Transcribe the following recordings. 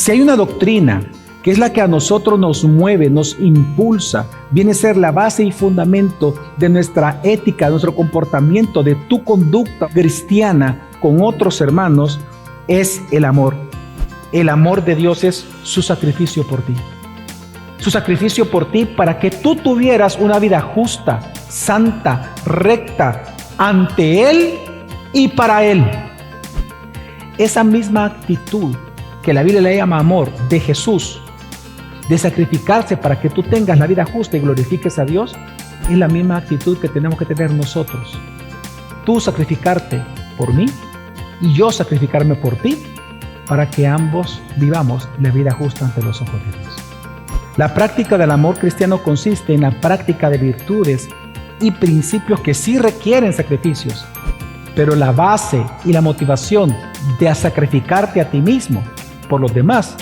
Si hay una doctrina que es la que a nosotros nos mueve, nos impulsa, viene a ser la base y fundamento de nuestra ética, de nuestro comportamiento, de tu conducta cristiana con otros hermanos, es el amor. El amor de Dios es su sacrificio por ti. Su sacrificio por ti para que tú tuvieras una vida justa, santa, recta, ante Él y para Él. Esa misma actitud que la Biblia le llama amor de Jesús, de sacrificarse para que tú tengas la vida justa y glorifiques a Dios, es la misma actitud que tenemos que tener nosotros. Tú sacrificarte por mí y yo sacrificarme por ti, para que ambos vivamos la vida justa ante los ojos de Dios. La práctica del amor cristiano consiste en la práctica de virtudes y principios que sí requieren sacrificios, pero la base y la motivación de sacrificarte a ti mismo por los demás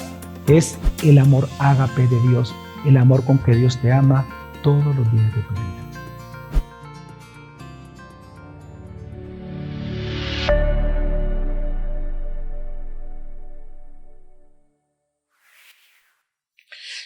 es el amor ágape de Dios, el amor con que Dios te ama todos los días de tu vida.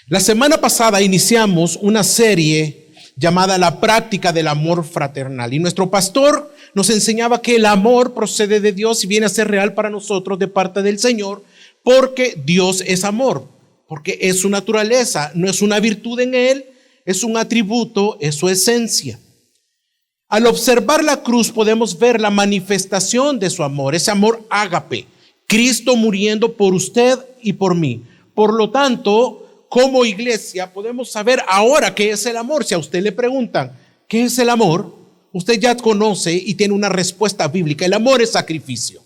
La semana pasada iniciamos una serie llamada La práctica del amor fraternal, y nuestro pastor nos enseñaba que el amor procede de Dios y viene a ser real para nosotros de parte del Señor, porque Dios es amor, porque es su naturaleza, no es una virtud en Él, es un atributo, es su esencia. Al observar la cruz podemos ver la manifestación de su amor, ese amor ágape, Cristo muriendo por usted y por mí. Por lo tanto, como iglesia podemos saber ahora qué es el amor. Si a usted le preguntan qué es el amor, usted ya conoce y tiene una respuesta bíblica. El amor es sacrificio.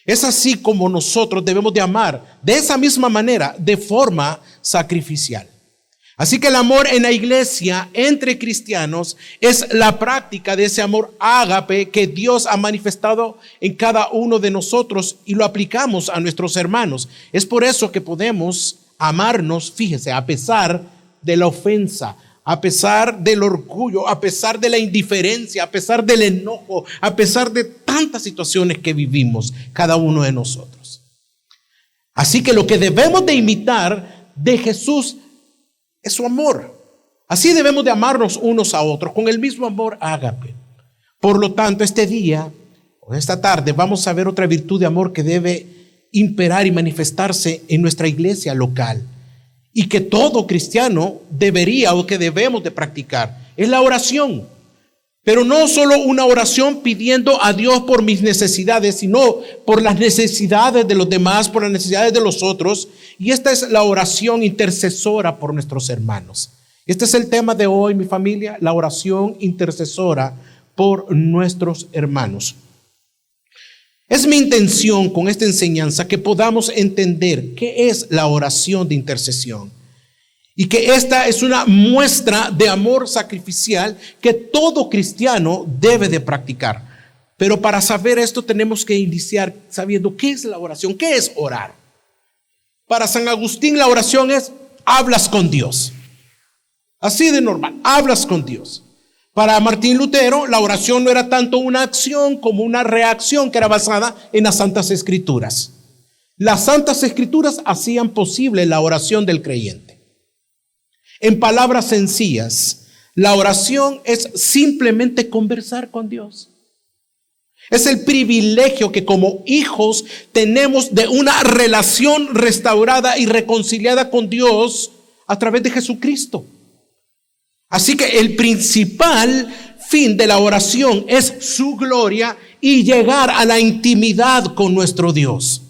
Es así como nosotros debemos de amar, de esa misma manera, de forma sacrificial. Así que el amor en la iglesia, entre cristianos, es la práctica de ese amor ágape que Dios ha manifestado en cada uno de nosotros y lo aplicamos a nuestros hermanos. Es por eso que podemos amarnos, fíjese, a pesar de la ofensa, a pesar del orgullo, a pesar de la indiferencia, a pesar del enojo, a pesar de tantas situaciones que vivimos cada uno de nosotros. Así que lo que debemos de imitar de Jesús es su amor. Así debemos de amarnos unos a otros con el mismo amor ágape. Por lo tanto, este día o esta tarde vamos a ver otra virtud de amor que debe imperar y manifestarse en nuestra iglesia local, y que todo cristiano debería o que debemos de practicar. Es la oración, pero no solo una oración pidiendo a Dios por mis necesidades, sino por las necesidades de los demás, por las necesidades de los otros. Y esta es la oración intercesora por nuestros hermanos. Este es el tema de hoy, mi familia, la oración intercesora por nuestros hermanos. Es mi intención con esta enseñanza que podamos entender qué es la oración de intercesión y que esta es una muestra de amor sacrificial que todo cristiano debe de practicar. Pero para saber esto tenemos que iniciar sabiendo qué es la oración, qué es orar. Para San Agustín la oración es hablas con Dios. Así de normal, hablas con Dios. Para Martín Lutero, la oración no era tanto una acción como una reacción que era basada en las Santas Escrituras. Las Santas Escrituras hacían posible la oración del creyente. En palabras sencillas, la oración es simplemente conversar con Dios. Es el privilegio que como hijos tenemos de una relación restaurada y reconciliada con Dios a través de Jesucristo. Así que el principal fin de la oración es su gloria y llegar a la intimidad con nuestro Dios.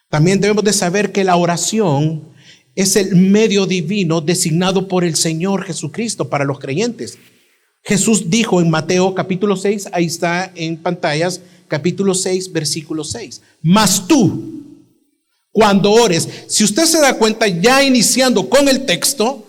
También debemos de saber que la oración es el medio divino designado por el Señor Jesucristo para los creyentes. Jesús dijo en Mateo capítulo 6, ahí está en pantallas, capítulo 6, versículo 6. Mas tú, cuando ores, si usted se da cuenta, ya iniciando con el texto,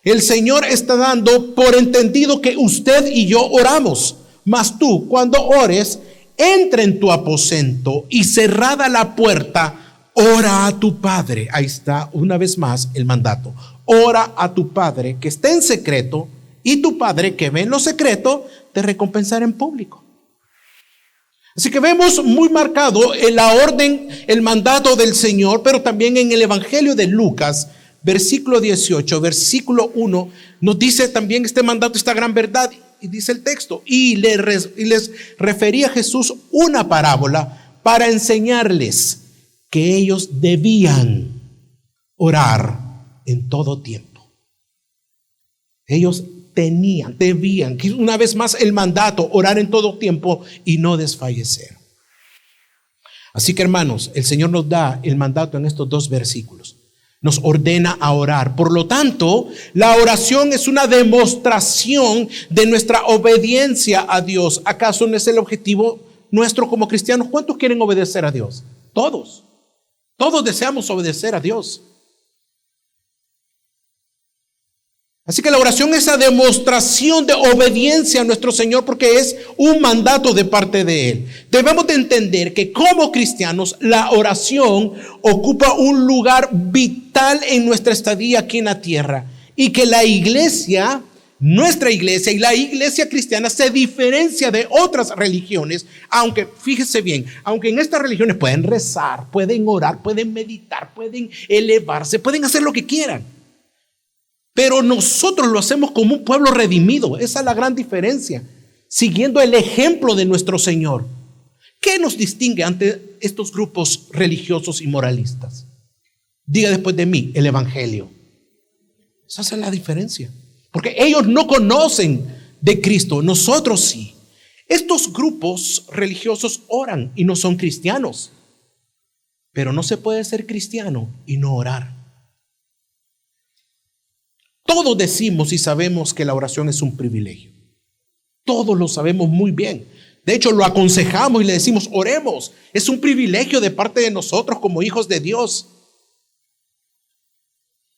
el Señor está dando por entendido que usted y yo oramos. Mas tú, cuando ores, entra en tu aposento y cerrada la puerta, ora a tu Padre. Ahí está una vez más el mandato. Ora a tu Padre que está en secreto, y tu Padre que ve en lo secreto te recompensará en público. Así que vemos muy marcado en la orden, el mandato del Señor, pero también en el Evangelio de Lucas, versículo 18, versículo 1, nos dice también este mandato, esta gran verdad, y dice el texto, y les refería a Jesús una parábola para enseñarles que ellos debían orar en todo tiempo. Ellos debían, que una vez más el mandato, orar en todo tiempo y no desfallecer. Así que hermanos, el Señor nos da el mandato en estos dos versículos. Nos ordena a orar. Por lo tanto, la oración es una demostración de nuestra obediencia a Dios. ¿Acaso no es el objetivo nuestro como cristianos? ¿Cuántos quieren obedecer a Dios? Todos. Todos deseamos obedecer a Dios. Así que la oración es la demostración de obediencia a nuestro Señor porque es un mandato de parte de Él. Debemos de entender que como cristianos la oración ocupa un lugar vital en nuestra estadía aquí en la tierra y que la iglesia, nuestra iglesia y la iglesia cristiana se diferencia de otras religiones, aunque fíjese bien, aunque en estas religiones pueden rezar, pueden orar, pueden meditar, pueden elevarse, pueden hacer lo que quieran. Pero nosotros lo hacemos como un pueblo redimido. Esa es la gran diferencia. Siguiendo el ejemplo de nuestro Señor. ¿Qué nos distingue ante estos grupos religiosos y moralistas? Diga después de mí, el Evangelio. Esa es la diferencia. Porque ellos no conocen de Cristo, nosotros sí. Estos grupos religiosos oran y no son cristianos. Pero no se puede ser cristiano y no orar. Todos decimos y sabemos que la oración es un privilegio. Todos lo sabemos muy bien. De hecho, lo aconsejamos y le decimos, oremos. Es un privilegio de parte de nosotros como hijos de Dios.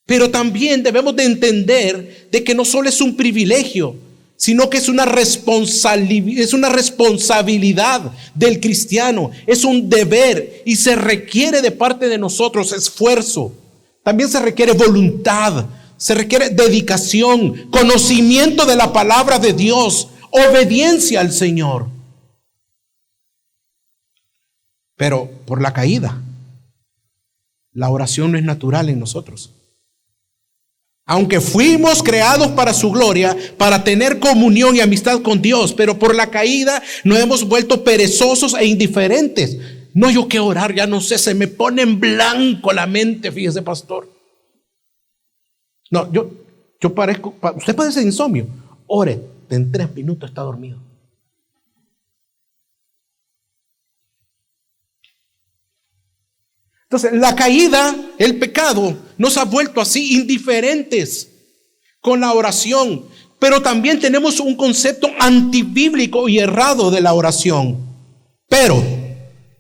Pero también debemos de entender de que no solo es un privilegio, sino que es una responsabilidad del cristiano. Es un deber y se requiere de parte de nosotros esfuerzo. También se requiere voluntad. Se requiere dedicación, conocimiento de la palabra de Dios, obediencia al Señor. Pero por la caída, la oración no es natural en nosotros. Aunque fuimos creados para su gloria, para tener comunión y amistad con Dios, pero por la caída nos hemos vuelto perezosos e indiferentes. No, yo qué orar, ya no sé, se me pone en blanco la mente, fíjese, pastor. No, yo parezco, usted puede ser insomnio. Ore, en 3 minutos está dormido. Entonces, la caída, el pecado, nos ha vuelto así indiferentes con la oración. Pero también tenemos un concepto antibíblico y errado de la oración. Pero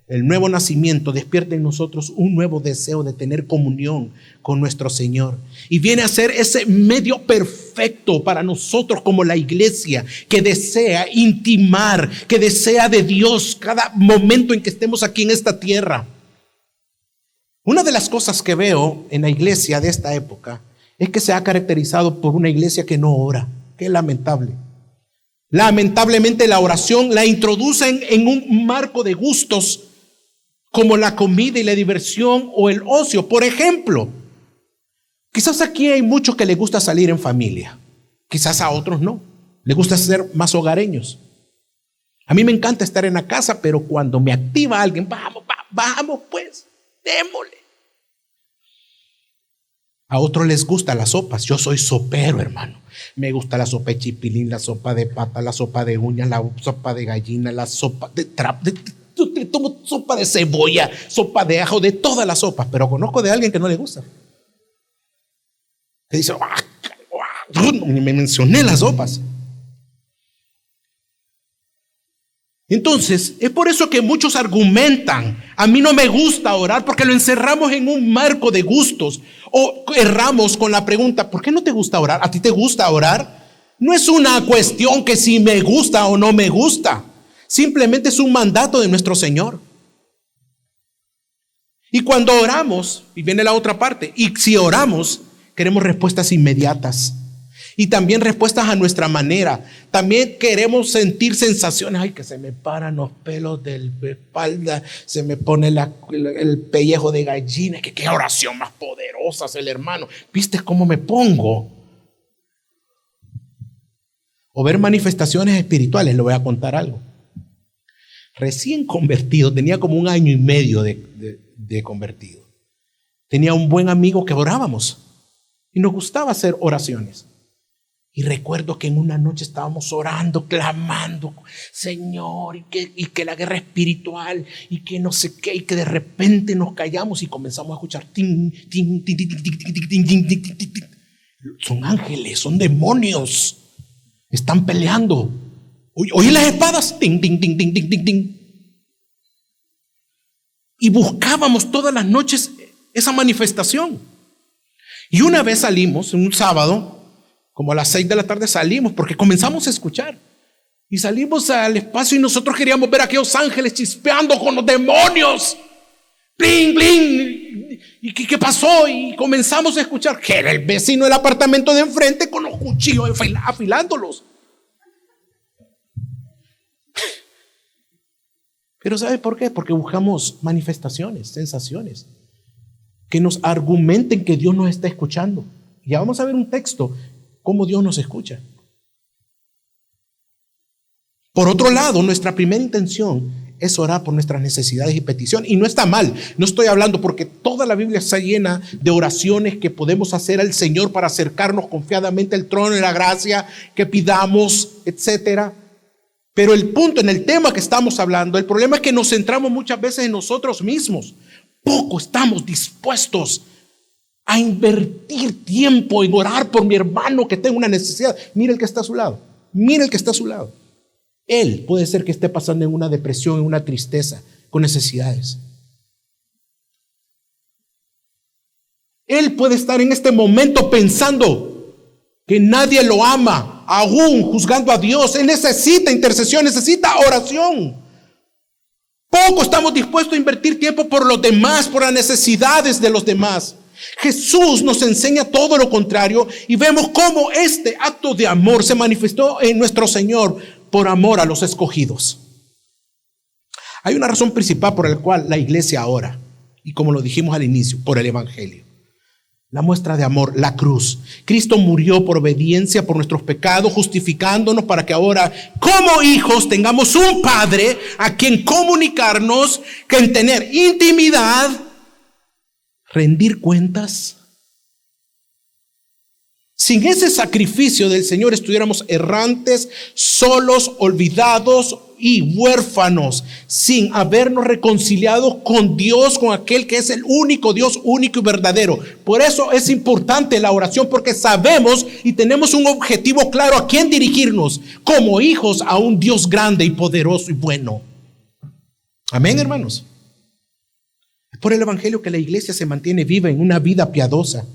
el nuevo nacimiento despierta en nosotros un nuevo deseo de tener comunión con nuestro Señor. Y viene a ser ese medio perfecto para nosotros como la iglesia que desea intimar, que desea de Dios cada momento en que estemos aquí en esta tierra. Una de las cosas que veo en la iglesia de esta época es que se ha caracterizado por una iglesia que no ora. Qué lamentable. Lamentablemente la oración la introducen en un marco de gustos como la comida y la diversión o el ocio. Por ejemplo, quizás aquí hay muchos que les gusta salir en familia. Quizás a otros no. Les gusta ser más hogareños. A mí me encanta estar en la casa, pero cuando me activa alguien, vamos pues, démosle. A otros les gustan las sopas. Yo soy sopero, hermano. Me gusta la sopa de chipilín, la sopa de pata, la sopa de uñas, la sopa de gallina, la sopa de tomo sopa de cebolla, sopa de ajo, de todas las sopas. Pero conozco de alguien que no le gusta. Que dice, me mencioné las sopas. Entonces, es por eso que muchos argumentan, a mí no me gusta orar porque lo encerramos en un marco de gustos. O erramos con la pregunta, ¿por qué no te gusta orar? ¿A ti te gusta orar? No es una cuestión que si me gusta o no me gusta. Simplemente es un mandato de nuestro Señor. Y cuando oramos, y viene la otra parte, y si oramos, queremos respuestas inmediatas. Y también respuestas a nuestra manera. También queremos sentir sensaciones. Ay, que se me paran los pelos de la espalda, se me pone el pellejo de gallina. Que qué oración más poderosa es el hermano. ¿Viste cómo me pongo? O ver manifestaciones espirituales. Le voy a contar algo. Recién convertido, tenía como 1 año y medio de convertido. Tenía un buen amigo que orábamos y nos gustaba hacer oraciones. Y recuerdo que en una noche estábamos orando, clamando, Señor, y que la guerra espiritual, y que no sé qué, y que de repente nos callamos y comenzamos a escuchar tin, tin, tin, tin, tin, tin, tin, tin, tin, tin, tin, tin. Son ángeles, son demonios, están peleando. Oí las espadas, tin, tin, tin, tin, tin, tin, tin. Y buscábamos todas las noches esa manifestación. Y una vez salimos, un sábado, como a las 6 de la tarde salimos, porque comenzamos a escuchar. Y salimos al espacio y nosotros queríamos ver a aquellos ángeles chispeando con los demonios. ¡Bling, bling! ¿Y qué pasó? Y comenzamos a escuchar que era el vecino del apartamento de enfrente con los cuchillos afilándolos. Pero ¿sabe por qué? Porque buscamos manifestaciones, sensaciones, que nos argumenten que Dios nos está escuchando. Ya vamos a ver un texto, cómo Dios nos escucha. Por otro lado, nuestra primera intención es orar por nuestras necesidades y peticiones. Y no está mal, no estoy hablando porque toda la Biblia está llena de oraciones que podemos hacer al Señor para acercarnos confiadamente al trono de la gracia, que pidamos, etcétera. Pero el punto, en el tema que estamos hablando, el problema es que nos centramos muchas veces en nosotros mismos. Poco estamos dispuestos a invertir tiempo en orar por mi hermano que tenga una necesidad. Mira el que está a su lado. Mira el que está a su lado. Él puede ser que esté pasando en una depresión, en una tristeza, con necesidades. Él puede estar en este momento pensando que nadie lo ama, aún juzgando a Dios. Él necesita intercesión, necesita oración. Poco estamos dispuestos a invertir tiempo por los demás, por las necesidades de los demás. Jesús nos enseña todo lo contrario y vemos cómo este acto de amor se manifestó en nuestro Señor por amor a los escogidos. Hay una razón principal por la cual la iglesia ora, y como lo dijimos al inicio, por el evangelio. La muestra de amor, la cruz. Cristo murió por obediencia por nuestros pecados, justificándonos para que ahora, como hijos, tengamos un Padre a quien comunicarnos, que en tener intimidad, rendir cuentas. Sin ese sacrificio del Señor estuviéramos errantes, solos, olvidados y huérfanos, sin habernos reconciliado con Dios, con aquel que es el único Dios, único y verdadero. Por eso es importante la oración, porque sabemos y tenemos un objetivo claro a quién dirigirnos, como hijos a un Dios grande y poderoso y bueno. Amén, hermanos. Es por el evangelio que la iglesia se mantiene viva en una vida piadosa.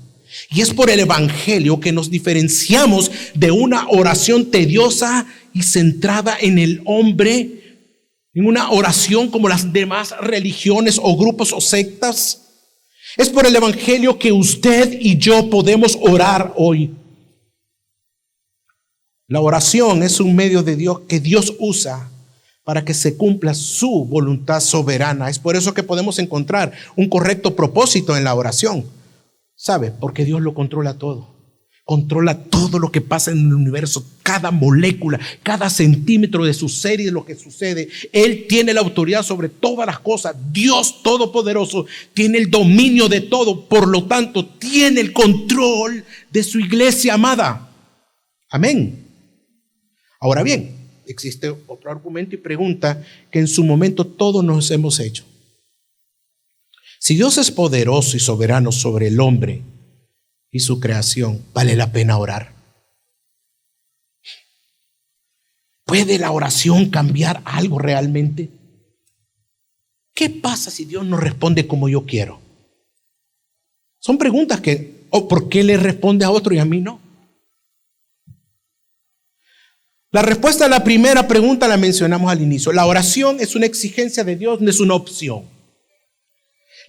Y es por el evangelio que nos diferenciamos de una oración tediosa y centrada en el hombre, en una oración como las demás religiones o grupos o sectas. Es por el evangelio que usted y yo podemos orar hoy. La oración es un medio de Dios que Dios usa para que se cumpla su voluntad soberana. Es por eso que podemos encontrar un correcto propósito en la oración. ¿Sabe? Porque Dios lo controla todo. Controla todo lo que pasa en el universo, cada molécula, cada centímetro de su ser y de lo que sucede. Él tiene la autoridad sobre todas las cosas. Dios Todopoderoso tiene el dominio de todo. Por lo tanto, tiene el control de su iglesia amada. Amén. Ahora bien, existe otro argumento y pregunta que en su momento todos nos hemos hecho. Si Dios es poderoso y soberano sobre el hombre y su creación, ¿vale la pena orar? ¿Puede la oración cambiar algo realmente? ¿Qué pasa si Dios no responde como yo quiero? Son preguntas que, ¿por qué le responde a otro y a mí no? La respuesta a la primera pregunta la mencionamos al inicio. La oración es una exigencia de Dios, no es una opción.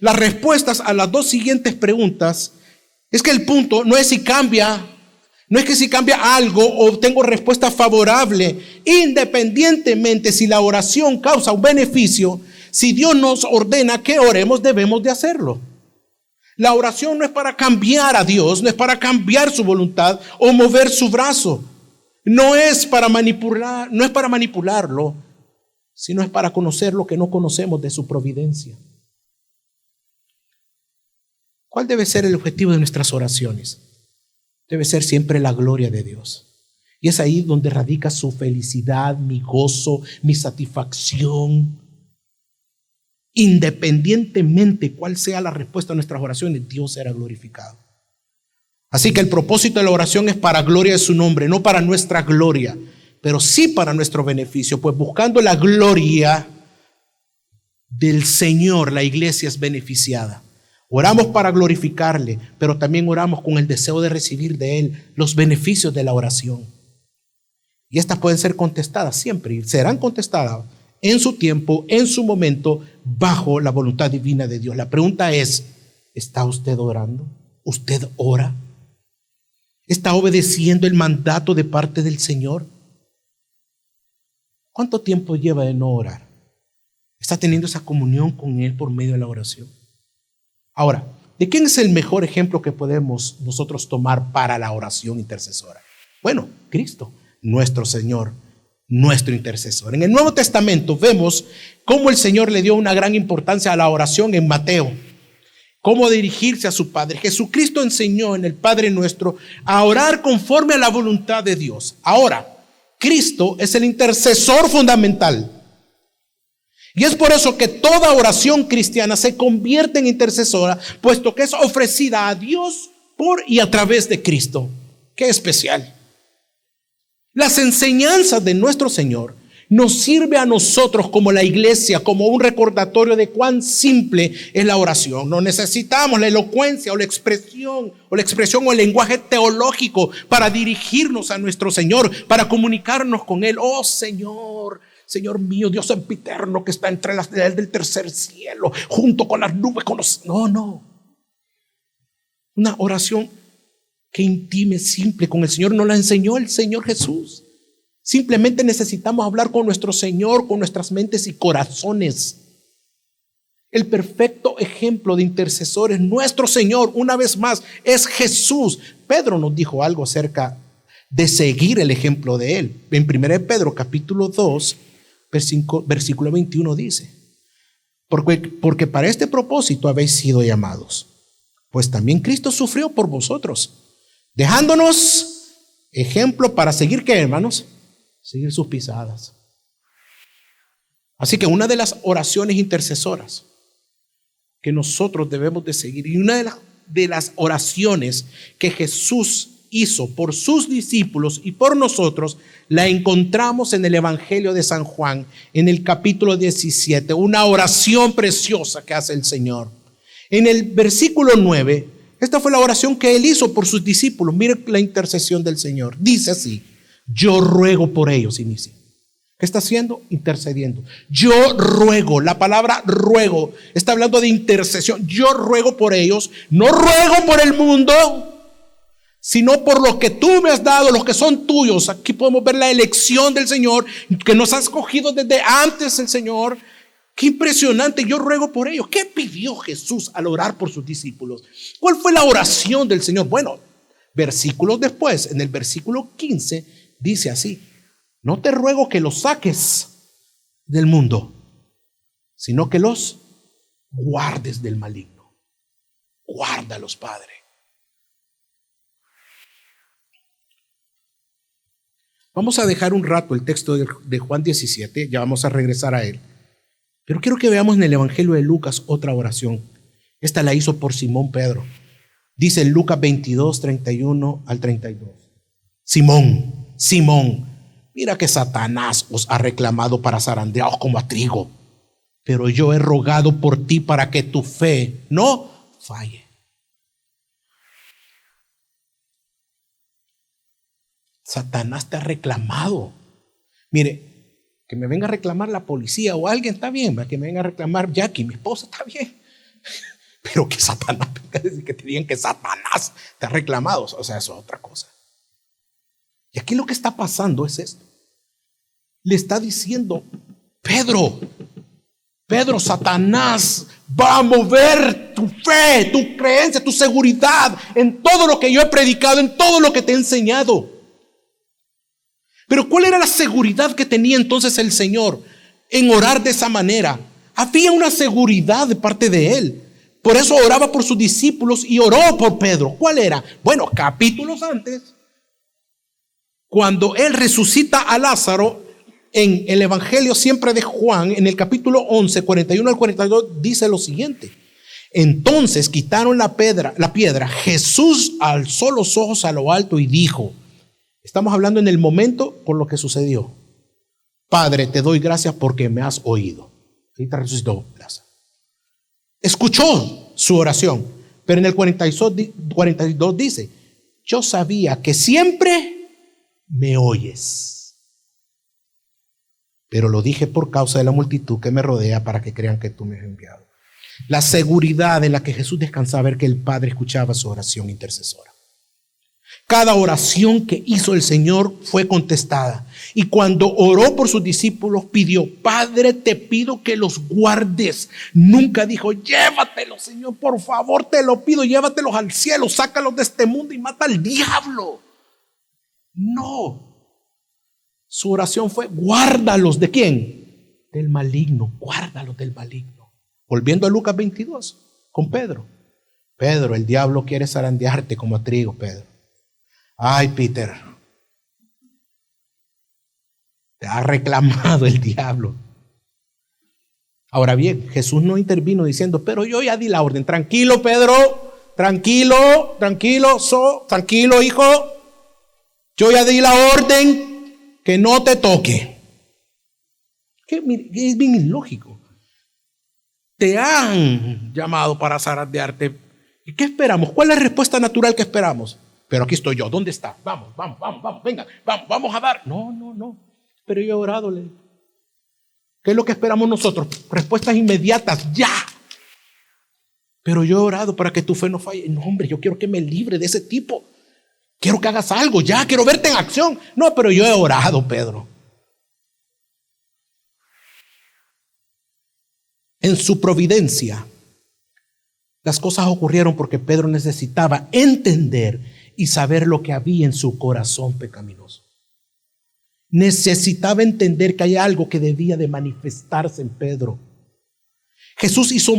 Las respuestas a las dos siguientes preguntas es que el punto no es si cambia No es que si cambia algo obtengo respuesta favorable, independientemente si la oración causa un beneficio. Si Dios nos ordena que oremos, debemos de hacerlo. La oración no es para cambiar a Dios, no es para cambiar su voluntad o mover su brazo. No es para manipularlo, sino es para conocer lo que no conocemos de su providencia. ¿Cuál debe ser el objetivo de nuestras oraciones? Debe ser siempre la gloria de Dios. Y es ahí donde radica su felicidad, mi gozo, mi satisfacción. Independientemente cuál sea la respuesta a nuestras oraciones, Dios será glorificado. Así que el propósito de la oración es para gloria de su nombre, no para nuestra gloria, pero sí para nuestro beneficio, pues buscando la gloria del Señor, la iglesia es beneficiada. Oramos para glorificarle, pero también oramos con el deseo de recibir de Él los beneficios de la oración. Y estas pueden ser contestadas siempre, y serán contestadas en su tiempo, en su momento, bajo la voluntad divina de Dios. La pregunta es, ¿está usted orando? ¿Usted ora? ¿Está obedeciendo el mandato de parte del Señor? ¿Cuánto tiempo lleva de no orar? ¿Está teniendo esa comunión con Él por medio de la oración? Ahora, ¿de quién es el mejor ejemplo que podemos nosotros tomar para la oración intercesora? Bueno, Cristo, nuestro Señor, nuestro intercesor. En el Nuevo Testamento vemos cómo el Señor le dio una gran importancia a la oración en Mateo. Cómo dirigirse a su Padre. Jesucristo enseñó en el Padre Nuestro a orar conforme a la voluntad de Dios. Ahora, Cristo es el intercesor fundamental. Y es por eso que toda oración cristiana se convierte en intercesora, puesto que es ofrecida a Dios por y a través de Cristo. ¡Qué especial! Las enseñanzas de nuestro Señor nos sirve a nosotros como la iglesia, como un recordatorio de cuán simple es la oración. No necesitamos la elocuencia o la expresión o el lenguaje teológico para dirigirnos a nuestro Señor, para comunicarnos con Él. Oh Señor, Señor mío, Dios sempiterno que está entre las del tercer cielo, junto con las nubes. No. Una oración que intime, simple con el Señor, nos la enseñó el Señor Jesús. Simplemente necesitamos hablar con nuestro Señor, con nuestras mentes y corazones. El perfecto ejemplo de intercesores, nuestro Señor, una vez más, es Jesús. Pedro nos dijo algo acerca de seguir el ejemplo de Él. En 1 Pedro capítulo 2, versículo 21 dice, porque para este propósito habéis sido llamados, pues también Cristo sufrió por vosotros, dejándonos ejemplo para seguir, ¿qué, hermanos? Seguir sus pisadas. Así que una de las oraciones intercesoras que nosotros debemos de seguir, y una de las oraciones que Jesús hizo por sus discípulos y por nosotros, la encontramos en el Evangelio de San Juan, en el capítulo 17, una oración preciosa que hace el Señor. En el versículo 9, esta fue la oración que Él hizo por sus discípulos. Mire la intercesión del Señor. Dice así: yo ruego por ellos, inicia. ¿Qué está haciendo? Intercediendo. Yo ruego, la palabra ruego está hablando de intercesión. Yo ruego por ellos, no ruego por el mundo, sino por los que tú me has dado, los que son tuyos. Aquí podemos ver la elección del Señor, que nos ha escogido desde antes el Señor. Qué impresionante, yo ruego por ellos. ¿Qué pidió Jesús al orar por sus discípulos? ¿Cuál fue la oración del Señor? Bueno, versículos después, en el versículo 15, dice así: no te ruego que los saques del mundo, sino que los guardes del maligno. Guárdalos, Padre. Vamos a dejar un rato el texto de Juan 17, ya vamos a regresar a él. Pero quiero que veamos en el Evangelio de Lucas otra oración. Esta la hizo por Simón Pedro. Dice en Lucas 22, 31 al 32. Simón, mira que Satanás os ha reclamado para zarandearos como a trigo, pero yo he rogado por ti para que tu fe no falle. Satanás te ha reclamado. Mire, que me venga a reclamar la policía o alguien, está bien, que me venga a reclamar Jackie, mi esposa, está bien. Pero que Satanás, que te digan que Satanás te ha reclamado, o sea, eso es otra cosa. Y aquí lo que está pasando es esto. Le está diciendo, Pedro, Satanás va a mover tu fe, tu creencia, tu seguridad en todo lo que yo he predicado, en todo lo que te he enseñado. Pero ¿cuál era la seguridad que tenía entonces el Señor en orar de esa manera? Había una seguridad de parte de Él. Por eso oraba por sus discípulos y oró por Pedro. ¿Cuál era? Bueno, capítulos antes, cuando Él resucita a Lázaro, en el Evangelio siempre de Juan, en el capítulo 11, 41 al 42, dice lo siguiente. Entonces quitaron la piedra. Jesús alzó los ojos a lo alto y dijo, estamos hablando en el momento por lo que sucedió. Padre, te doy gracias porque me has oído. Ahorita resucitó Lázaro. Escuchó su oración, pero en el 42 dice, yo sabía que siempre me oyes, pero lo dije por causa de la multitud que me rodea para que crean que tú me has enviado. La seguridad en la que Jesús descansaba era que el Padre escuchaba su oración intercesora. Cada oración que hizo el Señor fue contestada. Y cuando oró por sus discípulos, pidió, Padre, te pido que los guardes. Nunca dijo, llévatelos, Señor, por favor, te lo pido, llévatelos al cielo, sácalos de este mundo y mata al diablo. No. Su oración fue, guárdalos. ¿De quién? Del maligno, guárdalos del maligno. Volviendo a Lucas 22, con Pedro. Pedro, el diablo quiere zarandearte como a trigo, Pedro. Ay, Peter, te ha reclamado el diablo. Ahora bien, Jesús no intervino diciendo, pero yo ya di la orden. Tranquilo, Pedro, tranquilo, hijo. Yo ya di la orden que no te toque. Es bien ilógico. Te han llamado para zarandearte. ¿Y qué esperamos? ¿Cuál es la respuesta natural que esperamos? Pero aquí estoy yo, ¿dónde está? Vamos, venga, vamos a dar. No, pero yo he orado. ¿Qué es lo que esperamos nosotros? Respuestas inmediatas, ya. Pero yo he orado para que tu fe no falle. No, hombre, yo quiero que me libre de ese tipo. Quiero que hagas algo, ya, quiero verte en acción. No, pero yo he orado, Pedro. En su providencia, las cosas ocurrieron porque Pedro necesitaba entender y saber lo que había en su corazón pecaminoso. Necesitaba entender que hay algo que debía de manifestarse en Pedro. Jesús hizo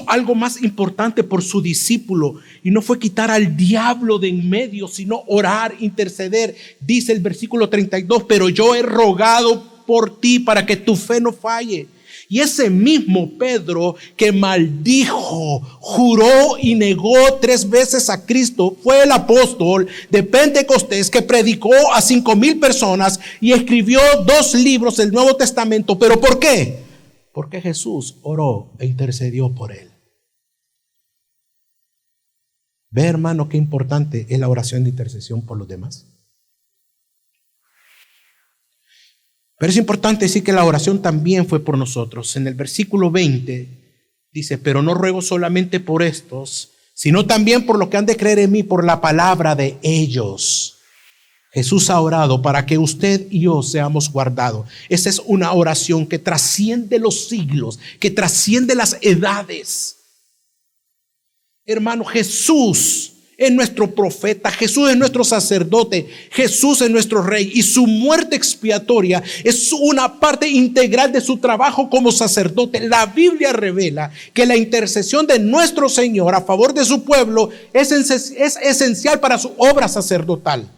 algo más importante por su discípulo y no fue quitar al diablo de en medio, sino orar, interceder. Dice el versículo 32, pero yo he rogado por ti para que tu fe no falle. Y ese mismo Pedro que maldijo, juró y negó 3 veces a Cristo, fue el apóstol de Pentecostés que predicó a 5,000 personas y escribió 2 libros del Nuevo Testamento. ¿Pero por qué? Porque Jesús oró e intercedió por él. Ve, hermano, qué importante es la oración de intercesión por los demás. Pero es importante decir que la oración también fue por nosotros. En el versículo 20 dice, pero no ruego solamente por estos, sino también por los que han de creer en mí por la palabra de ellos. Jesús ha orado para que usted y yo seamos guardados. Esa es una oración que trasciende los siglos, que trasciende las edades. Hermano, Jesús es nuestro profeta, Jesús es nuestro sacerdote, Jesús es nuestro rey y su muerte expiatoria es una parte integral de su trabajo como sacerdote. La Biblia revela que la intercesión de nuestro Señor a favor de su pueblo es esencial para su obra sacerdotal.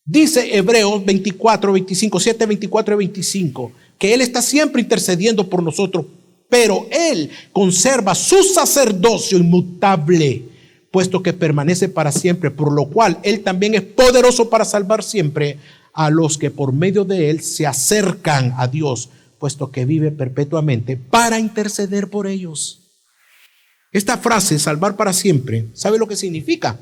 Dice Hebreos 24, 25, 7, 24 y 25, que Él está siempre intercediendo por nosotros, pero Él conserva su sacerdocio inmutable, puesto que permanece para siempre, por lo cual Él también es poderoso para salvar siempre a los que por medio de Él se acercan a Dios, puesto que vive perpetuamente para interceder por ellos. Esta frase, salvar para siempre, ¿sabe lo que significa?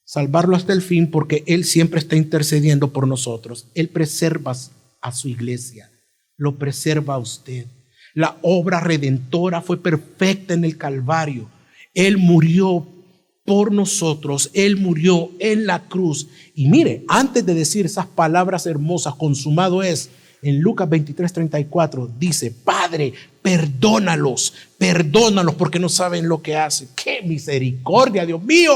Salvarlo hasta el fin, porque Él siempre está intercediendo por nosotros. Él preserva a su iglesia, lo preserva a usted. La obra redentora fue perfecta en el Calvario. Él murió por nosotros. Él murió en la cruz. Y mire, antes de decir esas palabras hermosas, consumado es, en Lucas 23:34 dice: Padre, perdónalos porque no saben lo que hacen. ¡Qué misericordia, Dios mío!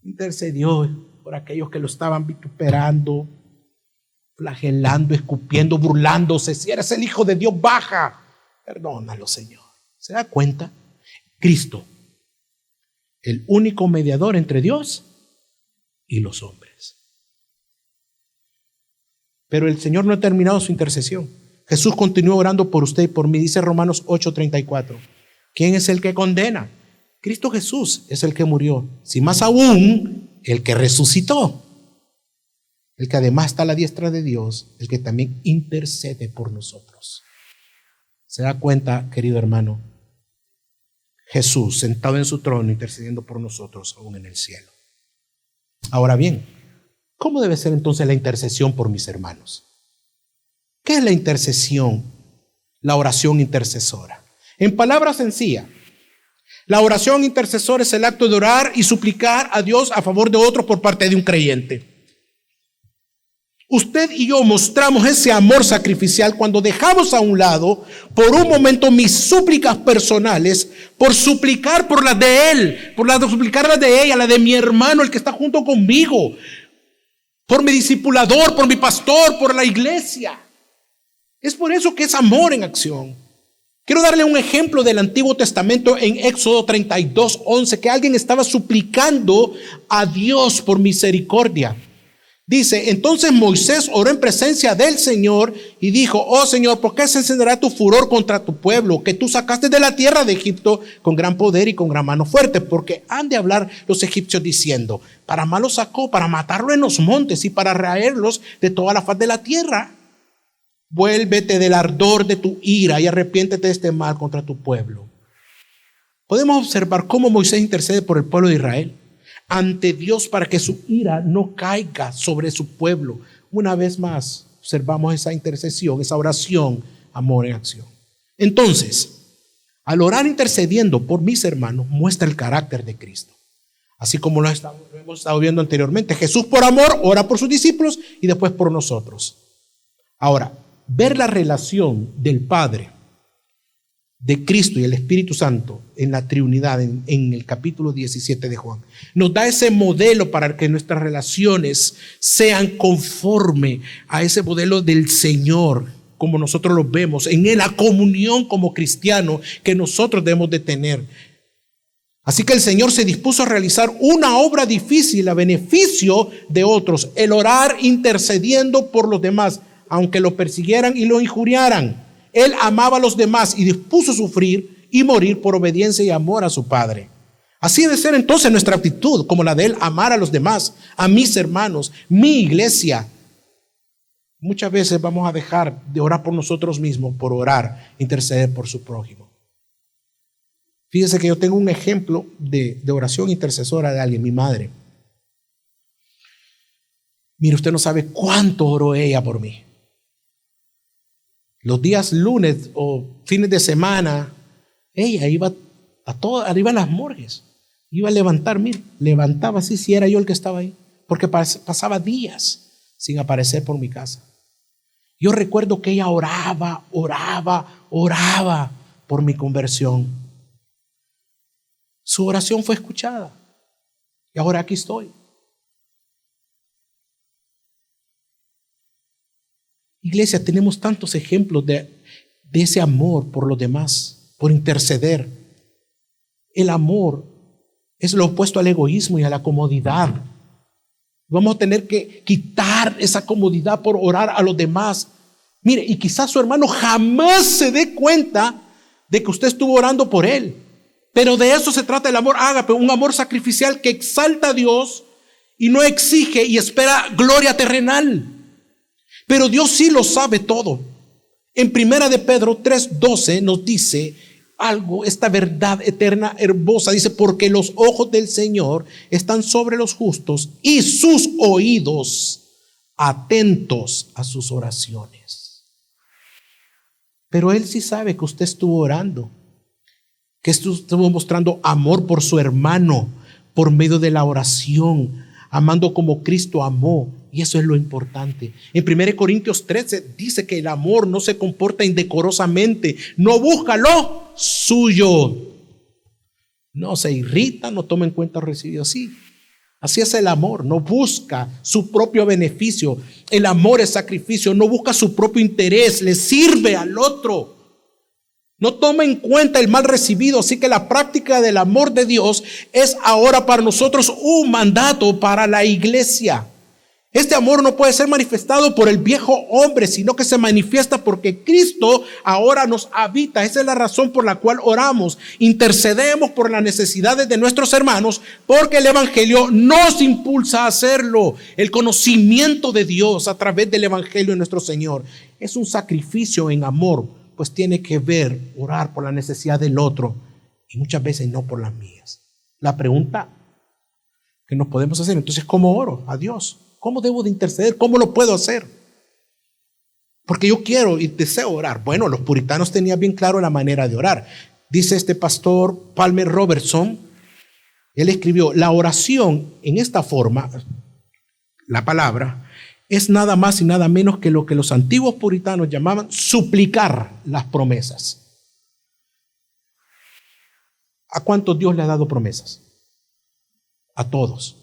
Intercedió por aquellos que lo estaban vituperando, flagelando, escupiendo, burlándose. Si eres el Hijo de Dios, baja. Perdónalo, Señor. ¿Se da cuenta? Cristo, el único mediador entre Dios y los hombres. Pero el Señor no ha terminado su intercesión. Jesús continúa orando por usted y por mí. Dice Romanos 8:34. ¿Quién es el que condena? Cristo Jesús es el que murió. Si más aún, el que resucitó. El que además está a la diestra de Dios, el que también intercede por nosotros. ¿Se da cuenta, querido hermano? Jesús sentado en su trono intercediendo por nosotros aún en el cielo. Ahora bien, ¿cómo debe ser entonces la intercesión por mis hermanos? ¿Qué es la intercesión? La oración intercesora. En palabras sencillas, la oración intercesora es el acto de orar y suplicar a Dios a favor de otros por parte de un creyente. Usted y yo mostramos ese amor sacrificial cuando dejamos a un lado por un momento mis súplicas personales por suplicar por las de él, suplicar las de ella, la de mi hermano, el que está junto conmigo, por mi discipulador, por mi pastor, por la iglesia. Es por eso que es amor en acción. Quiero darle un ejemplo del Antiguo Testamento en Éxodo 32:11, que alguien estaba suplicando a Dios por misericordia. Dice: entonces Moisés oró en presencia del Señor y dijo: oh Señor, ¿por qué se encenderá tu furor contra tu pueblo, que tú sacaste de la tierra de Egipto con gran poder y con gran mano fuerte? Porque han de hablar los egipcios diciendo: para mal los sacó, para matarlo en los montes y para raerlos de toda la faz de la tierra. Vuélvete del ardor de tu ira y arrepiéntete de este mal contra tu pueblo. Podemos observar cómo Moisés intercede por el pueblo de Israel ante Dios para que su ira no caiga sobre su pueblo. Una vez más, observamos esa intercesión, esa oración, amor en acción. Entonces, al orar intercediendo por mis hermanos, muestra el carácter de Cristo. Así como lo hemos estado viendo anteriormente. Jesús por amor ora por sus discípulos y después por nosotros. Ahora, ver la relación del Padre, de Cristo y el Espíritu Santo en la Trinidad, en el capítulo 17 de Juan, nos da ese modelo para que nuestras relaciones sean conforme a ese modelo del Señor, como nosotros lo vemos, en la comunión como cristianos que nosotros debemos de tener. Así que el Señor se dispuso a realizar una obra difícil a beneficio de otros, el orar intercediendo por los demás, aunque lo persiguieran y lo injuriaran. Él amaba a los demás y dispuso sufrir y morir por obediencia y amor a su Padre. Así debe ser entonces nuestra actitud, como la de él, amar a los demás, a mis hermanos, mi iglesia. Muchas veces vamos a dejar de orar por nosotros mismos por orar, interceder por su prójimo. Fíjese que yo tengo un ejemplo de oración intercesora de alguien, mi madre. Mire, usted no sabe cuánto oró ella por mí. Los días lunes o fines de semana, ella iba a las morgues, iba a levantar, mire, levantaba así si era yo el que estaba ahí, porque pasaba días sin aparecer por mi casa. Yo recuerdo que ella oraba por mi conversión. Su oración fue escuchada y ahora aquí estoy. Iglesia, tenemos tantos ejemplos de ese amor por los demás, por interceder. El amor es lo opuesto al egoísmo y a la comodidad. Vamos a tener que quitar esa comodidad por orar a los demás. Mire, y quizás su hermano jamás se dé cuenta de que usted estuvo orando por él. Pero de eso se trata el amor ágape, un amor sacrificial que exalta a Dios y no exige y espera gloria terrenal. Pero Dios sí lo sabe todo. En 1 de Pedro 3:12 nos dice algo, esta verdad eterna, hermosa. Dice: porque los ojos del Señor están sobre los justos y sus oídos atentos a sus oraciones. Pero Él sí sabe que usted estuvo orando, que estuvo mostrando amor por su hermano por medio de la oración, amando como Cristo amó. Y eso es lo importante. En 1 Corintios 13 dice que el amor no se comporta indecorosamente, no busca lo suyo, no se irrita, no toma en cuenta lo recibido. Así es el amor, no busca su propio beneficio. El amor es sacrificio, no busca su propio interés, le sirve al otro. No toma en cuenta el mal recibido. Así que la práctica del amor de Dios es ahora para nosotros un mandato para la iglesia. Este amor no puede ser manifestado por el viejo hombre, sino que se manifiesta porque Cristo ahora nos habita. Esa es la razón por la cual oramos. Intercedemos por las necesidades de nuestros hermanos, porque el Evangelio nos impulsa a hacerlo. El conocimiento de Dios a través del Evangelio de nuestro Señor es un sacrificio en amor, pues tiene que ver orar por la necesidad del otro y muchas veces no por las mías. La pregunta que nos podemos hacer entonces, ¿cómo oro a Dios? ¿Cómo debo de interceder? ¿Cómo lo puedo hacer? Porque yo quiero y deseo orar. Bueno, los puritanos tenían bien claro la manera de orar. Dice este pastor Palmer Robertson, él escribió: la oración en esta forma, la palabra, es nada más y nada menos que lo que los antiguos puritanos llamaban suplicar las promesas. ¿A cuántos Dios le ha dado promesas? A todos.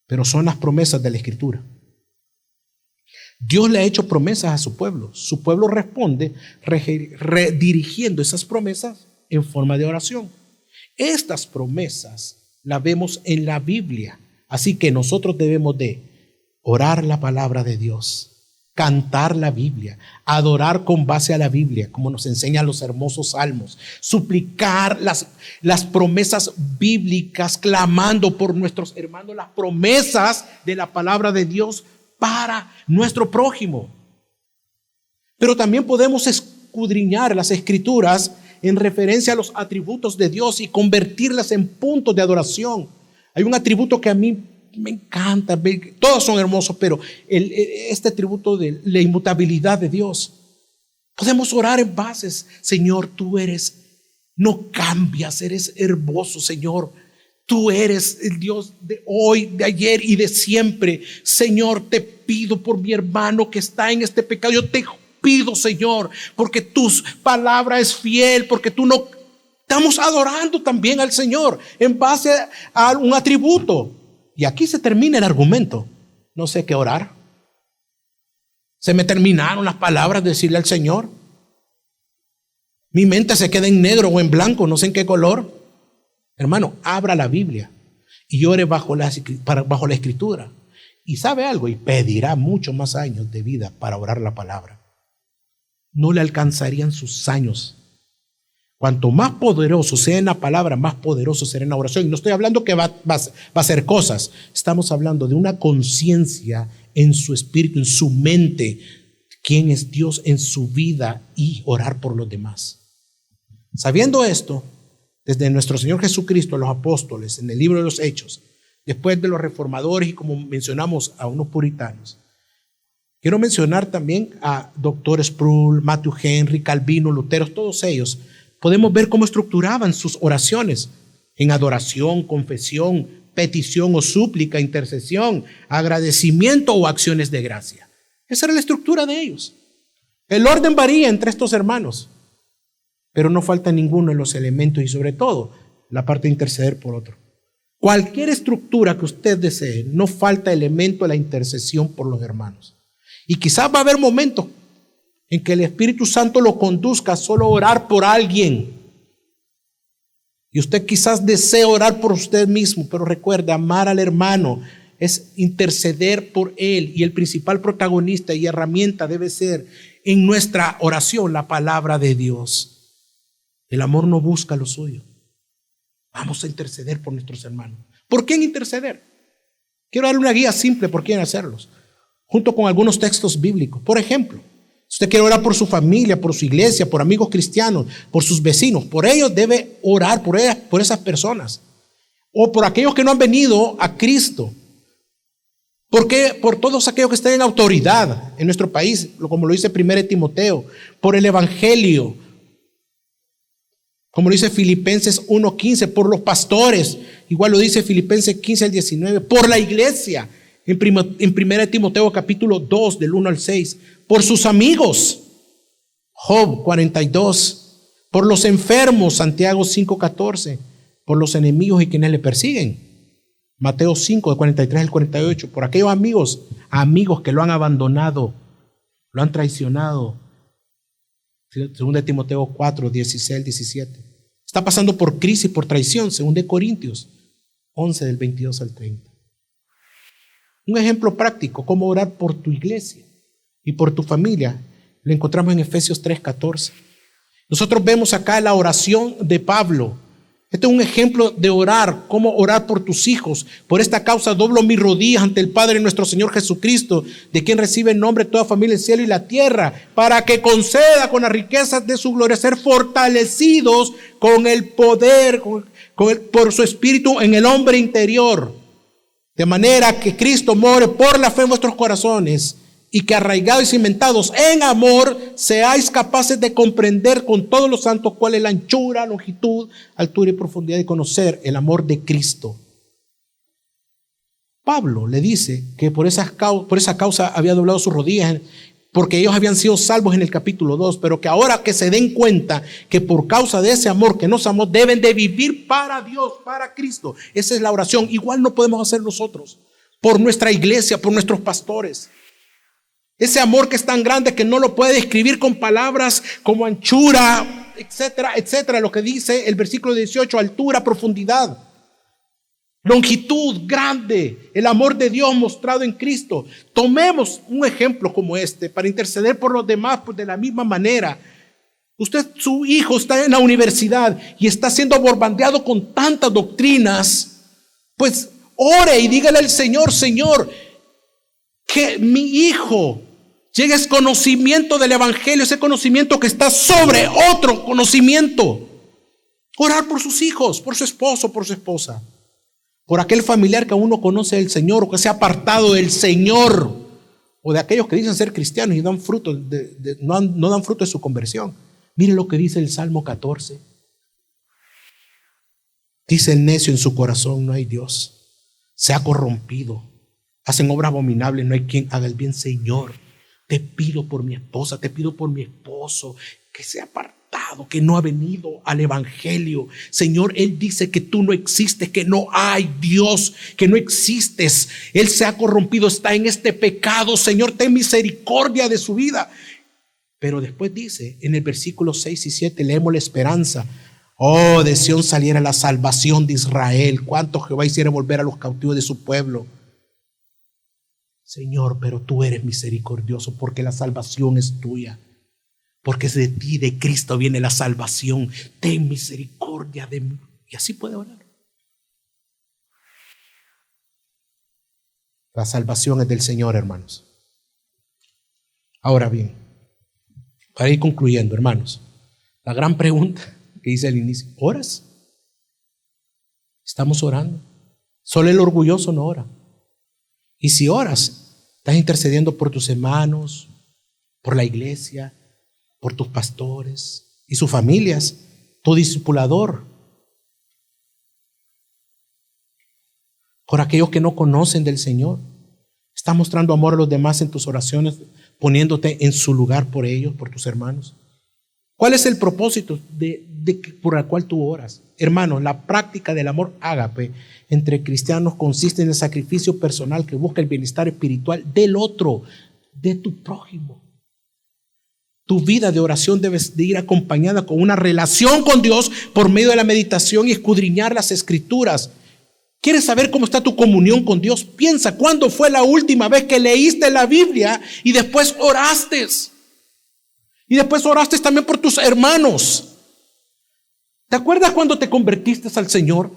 Pero son las promesas de la Escritura. Dios le ha hecho promesas a su pueblo. Su pueblo responde redirigiendo esas promesas en forma de oración. Estas promesas las vemos en la Biblia. Así que nosotros debemos de orar la palabra de Dios, cantar la Biblia, adorar con base a la Biblia, como nos enseñan los hermosos salmos, suplicar las promesas bíblicas, clamando por nuestros hermanos las promesas de la palabra de Dios para nuestro prójimo. Pero también podemos escudriñar las Escrituras en referencia a los atributos de Dios y convertirlas en puntos de adoración. Hay un atributo que a mí me encanta, todos son hermosos, pero este atributo de la inmutabilidad de Dios, podemos orar en bases. Señor, tú no cambias, eres hermoso, Señor. Tú eres el Dios de hoy, de ayer y de siempre. Señor, te pido por mi hermano que está en este pecado. Yo te pido, Señor, porque tu palabra es fiel, porque tú no... Estamos adorando también al Señor en base a un atributo. Y aquí se termina el argumento. No sé qué orar. Se me terminaron las palabras de decirle al Señor. Mi mente se queda en negro o en blanco, no sé en qué color. Hermano, abra la Biblia y ore bajo la Escritura. Y sabe algo, y pedirá muchos más años de vida para orar la palabra. No le alcanzarían sus años. Cuanto más poderoso sea en la palabra, más poderoso será en la oración. Y no estoy hablando que va a hacer cosas. Estamos hablando de una conciencia en su espíritu, en su mente, quién es Dios en su vida y orar por los demás. Sabiendo esto, desde nuestro Señor Jesucristo, los apóstoles, en el libro de los Hechos, después de los reformadores y como mencionamos a unos puritanos, quiero mencionar también a Dr. Sproul, Matthew Henry, Calvino, Lutero, todos ellos. Podemos ver cómo estructuraban sus oraciones en adoración, confesión, petición o súplica, intercesión, agradecimiento o acciones de gracia. Esa era la estructura de ellos. El orden varía entre estos hermanos, pero no falta ninguno de los elementos y sobre todo la parte de interceder por otro. Cualquier estructura que usted desee, no falta elemento de la intercesión por los hermanos. Y quizás va a haber momentos en que el Espíritu Santo lo conduzca a solo orar por alguien. Y usted quizás desee orar por usted mismo, pero recuerde, amar al hermano es interceder por él. Y el principal protagonista y herramienta debe ser en nuestra oración la palabra de Dios. El amor no busca lo suyo. Vamos a interceder por nuestros hermanos. ¿Por qué interceder? Quiero darle una guía simple por quién hacerlos, junto con algunos textos bíblicos. Por ejemplo, si usted quiere orar por su familia, por su iglesia, por amigos cristianos, por sus vecinos, por ellos debe orar por esas personas. O por aquellos que no han venido a Cristo. Porque por todos aquellos que están en autoridad en nuestro país, como lo dice 1 Timoteo, por el Evangelio, Como lo dice Filipenses 1:15, por los pastores. Igual lo dice Filipenses 15-19, por la iglesia. En 1 Timoteo capítulo 2, del 1 al 6. Por sus amigos. Job 42. Por los enfermos. Santiago 5:14. Por los enemigos y quienes le persiguen. Mateo 5, de 43 al 48. Por aquellos amigos que lo han abandonado, lo han traicionado. 2 Timoteo 4, 16 al 17. Está pasando por crisis, por traición, 2 Corintios 11, del 22 al 30. Un ejemplo práctico, cómo orar por tu iglesia y por tu familia, lo encontramos en Efesios 3:14. Nosotros vemos acá la oración de Pablo. Este es un ejemplo de orar, cómo orar por tus hijos. Por esta causa doblo mis rodillas ante el Padre nuestro Señor Jesucristo, de quien recibe el nombre de toda familia del cielo y la tierra, para que conceda con las riquezas de su gloria ser fortalecidos con el poder, por su espíritu en el hombre interior. De manera que Cristo more por la fe en vuestros corazones, y que arraigados y cimentados en amor, seáis capaces de comprender con todos los santos cuál es la anchura, longitud, altura y profundidad, y conocer el amor de Cristo. Pablo le dice que por esa causa había doblado sus rodillas, porque ellos habían sido salvos en el capítulo 2, pero que ahora que se den cuenta que por causa de ese amor que nos amó, deben de vivir para Dios, para Cristo. Esa es la oración. Igual no podemos hacer nosotros, por nuestra iglesia, por nuestros pastores. Ese amor que es tan grande que no lo puede describir con palabras como anchura, etcétera, etcétera. Lo que dice el versículo 18, altura, profundidad, longitud, grande, el amor de Dios mostrado en Cristo. Tomemos un ejemplo como este para interceder por los demás, pues de la misma manera. Usted, su hijo está en la universidad y está siendo bombardeado con tantas doctrinas, pues ore y dígale al Señor, Señor, que mi hijo llegue a ese conocimiento del evangelio, ese conocimiento que está sobre otro conocimiento. Orar por sus hijos, por su esposo, por su esposa, por aquel familiar que aún no conoce al Señor o que se ha apartado del Señor, o de aquellos que dicen ser cristianos y dan fruto no dan fruto de su conversión. Mire lo que dice el Salmo 14. Dice el necio en su corazón: no hay Dios, se ha corrompido, hacen obras abominables, no hay quien haga el bien. Señor, te pido por mi esposa, te pido por mi esposo, que se ha apartado, que no ha venido al evangelio. Señor, él dice que tú no existes, que no hay Dios, que no existes. Él se ha corrompido, está en este pecado. Señor, ten misericordia de su vida. Pero después dice, en el versículo 6 y 7, leemos la esperanza. Oh, de Sión saliera la salvación de Israel. Cuánto Jehová hiciera volver a los cautivos de su pueblo. Señor, pero tú eres misericordioso, porque la salvación es tuya, porque es de ti, de Cristo viene la salvación. Ten misericordia de mí. Y así puede orar. La salvación es del Señor, hermanos. Ahora bien, para ir concluyendo, hermanos, la gran pregunta que hice al inicio: ¿oras? ¿Estamos orando? Solo el orgulloso no ora. Y si oras, estás intercediendo por tus hermanos, por la iglesia, por tus pastores y sus familias, tu discipulador, por aquellos que no conocen del Señor. Estás mostrando amor a los demás en tus oraciones, poniéndote en su lugar por ellos, por tus hermanos. ¿Cuál es el propósito por el cual tú oras? Hermanos, la práctica del amor ágape entre cristianos consiste en el sacrificio personal que busca el bienestar espiritual del otro, de tu prójimo. Tu vida de oración debe de ir acompañada con una relación con Dios por medio de la meditación y escudriñar las Escrituras. ¿Quieres saber cómo está tu comunión con Dios? Piensa, ¿cuándo fue la última vez que leíste la Biblia y después oraste? Y después oraste también por tus hermanos. ¿Te acuerdas cuando te convertiste al Señor?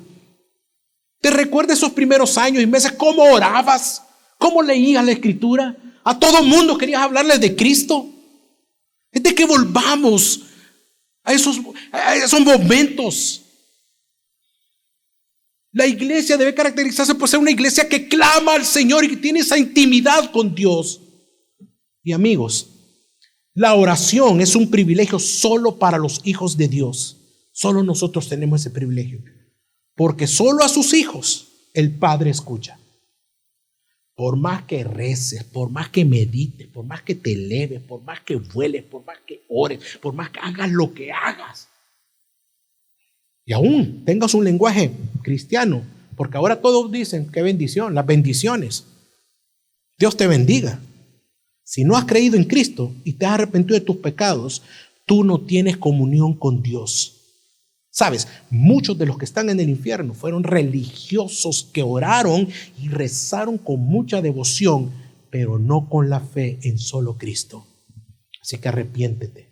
¿Te recuerdas esos primeros años y meses cómo orabas? ¿Cómo leías la Escritura? A todo mundo querías hablarles de Cristo. Es de que volvamos a esos momentos. La iglesia debe caracterizarse por ser una iglesia que clama al Señor y que tiene esa intimidad con Dios. Y amigos, la oración es un privilegio solo para los hijos de Dios. Solo nosotros tenemos ese privilegio. Porque solo a sus hijos el Padre escucha. Por más que reces, por más que medites, por más que te eleves, por más que vueles, por más que ores, por más que hagas lo que hagas. Y aún tengas un lenguaje cristiano, porque ahora todos dicen qué bendición, las bendiciones. Dios te bendiga. Si no has creído en Cristo y te has arrepentido de tus pecados, tú no tienes comunión con Dios. Sabes, muchos de los que están en el infierno fueron religiosos que oraron y rezaron con mucha devoción, pero no con la fe en solo Cristo. Así que arrepiéntete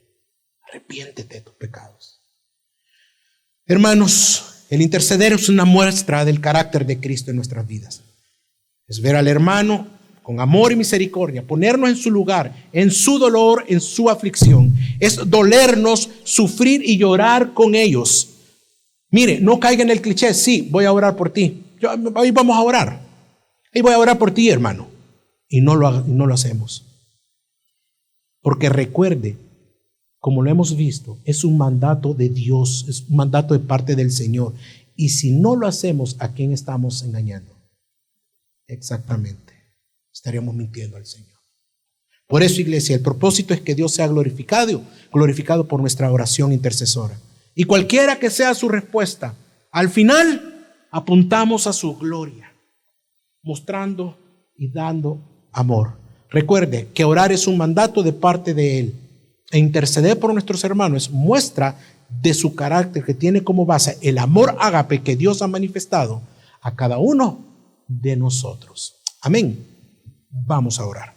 de tus pecados. Hermanos, el interceder es una muestra del carácter de Cristo en nuestras vidas. Es ver al hermano con amor y misericordia, ponernos en su lugar, en su dolor, en su aflicción. Es dolernos, sufrir y llorar con ellos. Mire, no caiga en el cliché, sí, voy a orar por ti. Hoy vamos a orar. Y voy a orar por ti, hermano. Y no lo hacemos. Porque recuerde, como lo hemos visto, es un mandato de Dios, es un mandato de parte del Señor. Y si no lo hacemos, ¿a quién estamos engañando? Exactamente. Estaríamos mintiendo al Señor. Por eso, iglesia, el propósito es que Dios sea glorificado por nuestra oración intercesora. Y cualquiera que sea su respuesta, al final apuntamos a su gloria, mostrando y dando amor. Recuerde que orar es un mandato de parte de Él. E interceder por nuestros hermanos es muestra de su carácter que tiene como base el amor ágape que Dios ha manifestado a cada uno de nosotros. Amén. Vamos a orar.